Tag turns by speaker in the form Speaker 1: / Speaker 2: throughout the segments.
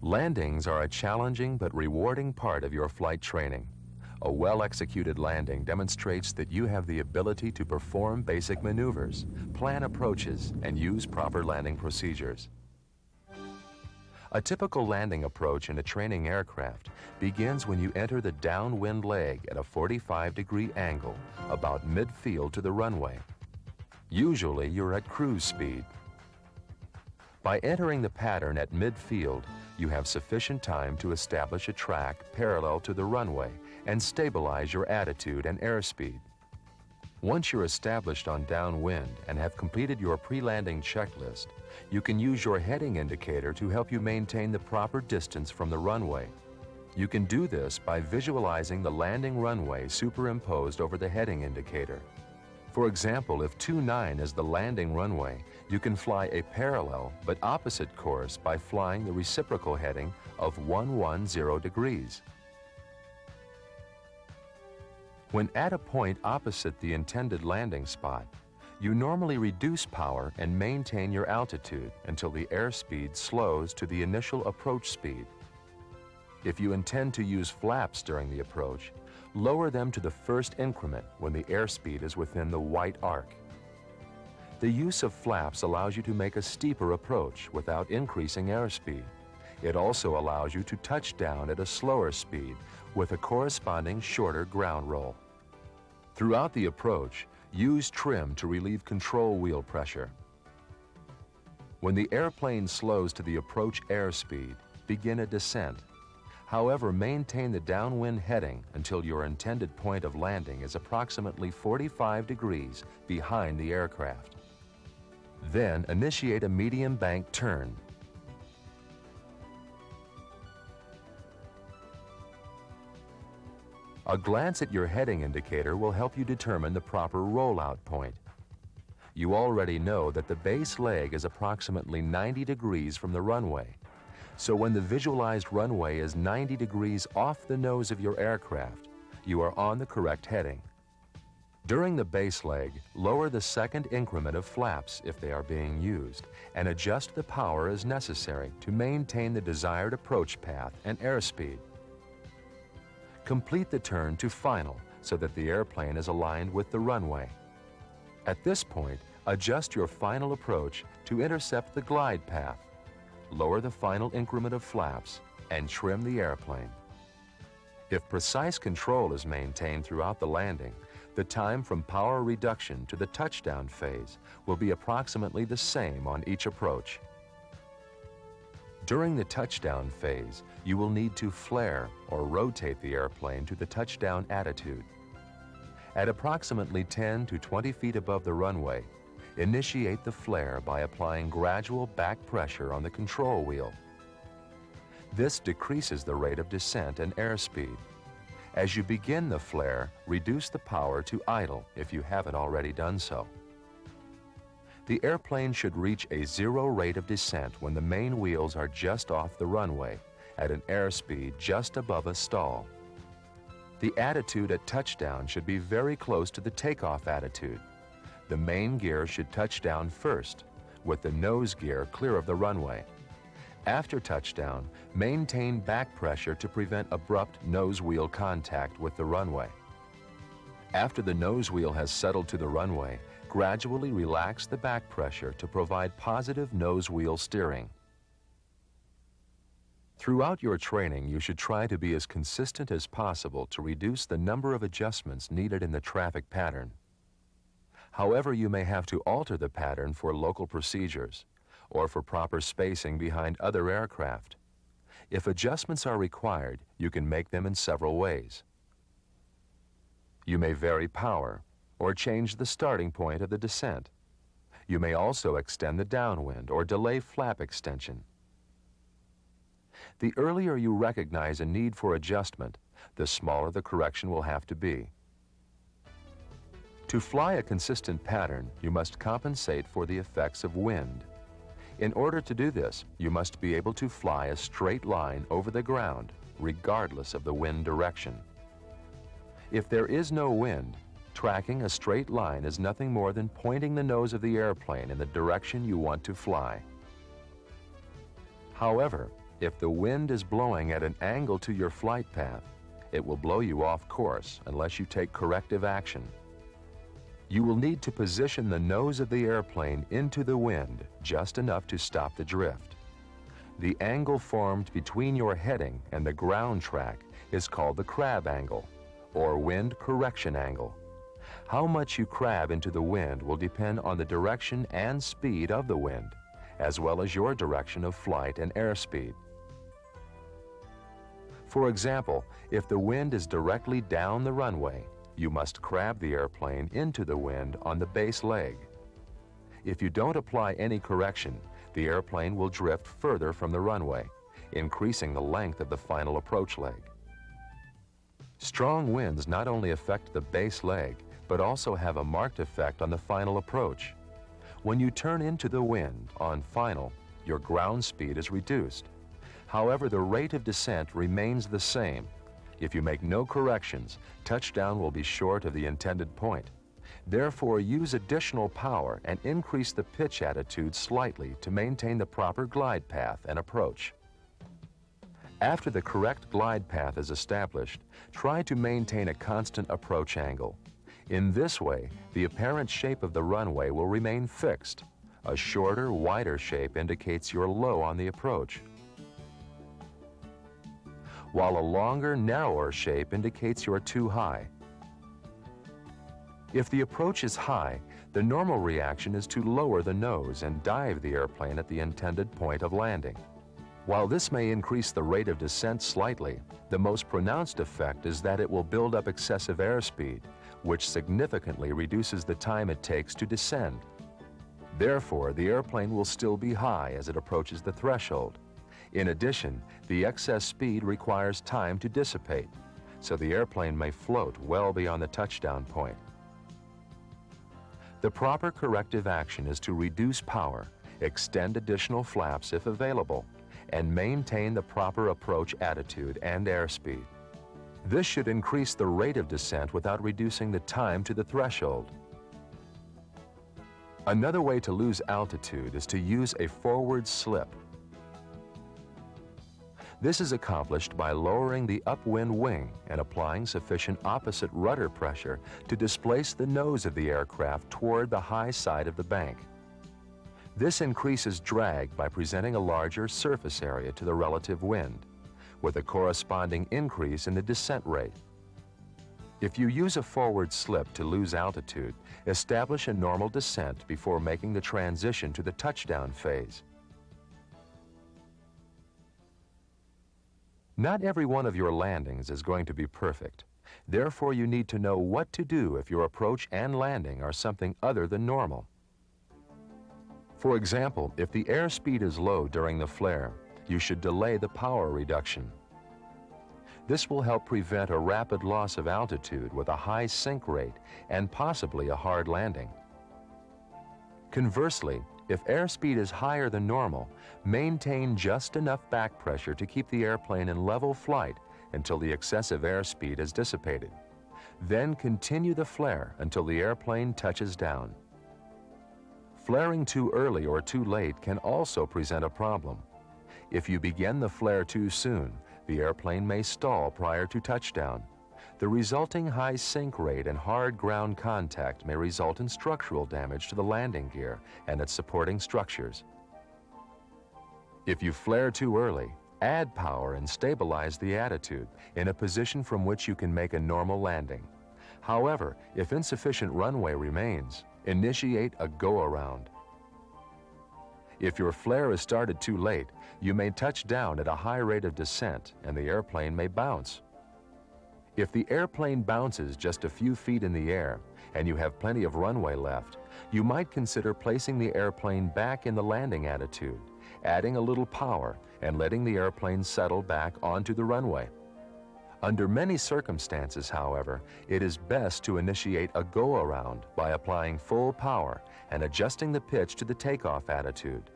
Speaker 1: Landings are a challenging but rewarding part of your flight training. A well-executed landing demonstrates that you have the ability to perform basic maneuvers, plan approaches, and use proper landing procedures. A typical landing approach in a training aircraft begins when you enter the downwind leg at a 45-degree angle, about mid-field to the runway. Usually you're at cruise speed. By entering the pattern at mid-field, you have sufficient time to establish a track parallel to the runway and stabilize your attitude and airspeed. Once you're established on downwind and have completed your pre-landing checklist, you can use your heading indicator to help you maintain the proper distance from the runway. You can do this by visualizing the landing runway superimposed over the heading indicator. For example, if 29 is the landing runway, you can fly a parallel but opposite course by flying the reciprocal heading of 110 degrees. When at a point opposite the intended landing spot, you normally reduce power and maintain your altitude until the airspeed slows to the initial approach speed. If you intend to use flaps during the approach, lower them to the first increment when the airspeed is within the white arc. The use of flaps allows you to make a steeper approach without increasing airspeed. It also allows you to touch down at a slower speed with a corresponding shorter ground roll. Throughout the approach, use trim to relieve control wheel pressure. When the airplane slows to the approach airspeed, begin a descent. However, maintain the downwind heading until your intended point of landing is approximately 45 degrees behind the aircraft. Then initiate a medium bank turn. A glance at your heading indicator will help you determine the proper rollout point. You already know that the base leg is approximately 90 degrees from the runway. So when the visualized runway is 90 degrees off the nose of your aircraft, you are on the correct heading. During the base leg, lower the second increment of flaps if they are being used, and adjust the power as necessary to maintain the desired approach path and airspeed. Complete the turn to final so that the airplane is aligned with the runway. At this point, adjust your final approach to intercept the glide path. Lower the final increment of flaps and trim the airplane. If precise control is maintained throughout the landing, the time from power reduction to the touchdown phase will be approximately the same on each approach. During the touchdown phase, you will need to flare or rotate the airplane to the touchdown attitude. At approximately 10 to 20 feet above the runway, initiate the flare by applying gradual back pressure on the control wheel. This decreases the rate of descent and airspeed. As you begin the flare, reduce the power to idle if you haven't already done so. The airplane should reach a zero rate of descent when the main wheels are just off the runway at an airspeed just above a stall. The attitude at touchdown should be very close to the takeoff attitude. The main gear should touch down first, with the nose gear clear of the runway. After touchdown, maintain back pressure to prevent abrupt nose wheel contact with the runway. After the nose wheel has settled to the runway, gradually relax the back pressure to provide positive nose wheel steering. Throughout your training, you should try to be as consistent as possible to reduce the number of adjustments needed in the traffic pattern. However, you may have to alter the pattern for local procedures or for proper spacing behind other aircraft. If adjustments are required, you can make them in several ways. You may vary power or change the starting point of the descent. You may also extend the downwind or delay flap extension. The earlier you recognize a need for adjustment, the smaller the correction will have to be. To fly a consistent pattern, you must compensate for the effects of wind. In order to do this, you must be able to fly a straight line over the ground, regardless of the wind direction. If there is no wind, tracking a straight line is nothing more than pointing the nose of the airplane in the direction you want to fly. However, If the wind is blowing at an angle to your flight path, it will blow you off course unless you take corrective action. You will need to position the nose of the airplane into the wind just enough to stop the drift. The angle formed between your heading and the ground track is called the crab angle, or wind correction angle. How much you crab into the wind will depend on the direction and speed of the wind, as well as your direction of flight and airspeed. For example, if the wind is directly down the runway, you must crab the airplane into the wind on the base leg. If you don't apply any correction, the airplane will drift further from the runway, increasing the length of the final approach leg. Strong winds not only affect the base leg, but also have a marked effect on the final approach. When you turn into the wind on final, your ground speed is reduced. However, the rate of descent remains the same. If you make no corrections, touchdown will be short of the intended point. Therefore, use additional power and increase the pitch attitude slightly to maintain the proper glide path and approach. After the correct glide path is established, try to maintain a constant approach angle. In this way, the apparent shape of the runway will remain fixed. A shorter, wider shape indicates you're low on the approach, while a longer, narrower shape indicates you're too high. If the approach is high, the normal reaction is to lower the nose and dive the airplane at the intended point of landing. While this may increase the rate of descent slightly, the most pronounced effect is that it will build up excessive airspeed, which significantly reduces the time it takes to descend. Therefore, the airplane will still be high as it approaches the threshold. In addition, the excess speed requires time to dissipate, so the airplane may float well beyond the touchdown point. The proper corrective action is to reduce power, extend additional flaps if available, and maintain the proper approach attitude and airspeed. This should increase the rate of descent without reducing the time to the threshold. Another way to lose altitude is to use a forward slip. This is accomplished by lowering the upwind wing and applying sufficient opposite rudder pressure to displace the nose of the aircraft toward the high side of the bank. This increases drag by presenting a larger surface area to the relative wind, with a corresponding increase in the descent rate. If you use a forward slip to lose altitude, establish a normal descent before making the transition to the touchdown phase. Not every one of your landings is going to be perfect. Therefore, you need to know what to do if your approach and landing are something other than normal. For example, if the airspeed is low during the flare, you should delay the power reduction. This will help prevent a rapid loss of altitude with a high sink rate and possibly a hard landing. Conversely, if airspeed is higher than normal, maintain just enough back pressure to keep the airplane in level flight until the excessive airspeed is dissipated. Then continue the flare until the airplane touches down. Flaring too early or too late can also present a problem. If you begin the flare too soon, the airplane may stall prior to touchdown. The resulting high sink rate and hard ground contact may result in structural damage to the landing gear and its supporting structures. If you flare too early, add power and stabilize the attitude in a position from which you can make a normal landing. However, if insufficient runway remains, initiate a go-around. If your flare is started too late, you may touch down at a high rate of descent and the airplane may bounce. If the airplane bounces just a few feet in the air and you have plenty of runway left, you might consider placing the airplane back in the landing attitude, adding a little power and letting the airplane settle back onto the runway. Under many circumstances, however, it is best to initiate a go-around by applying full power and adjusting the pitch to the takeoff attitude.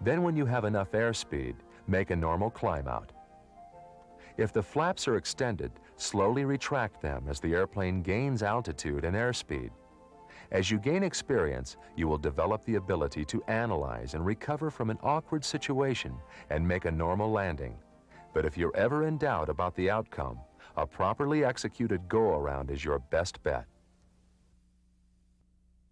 Speaker 1: Then when you have enough airspeed, make a normal climb out. If the flaps are extended, slowly retract them as the airplane gains altitude and airspeed. As you gain experience, you will develop the ability to analyze and recover from an awkward situation and make a normal landing. But if you're ever in doubt about the outcome, a properly executed go-around is your best bet.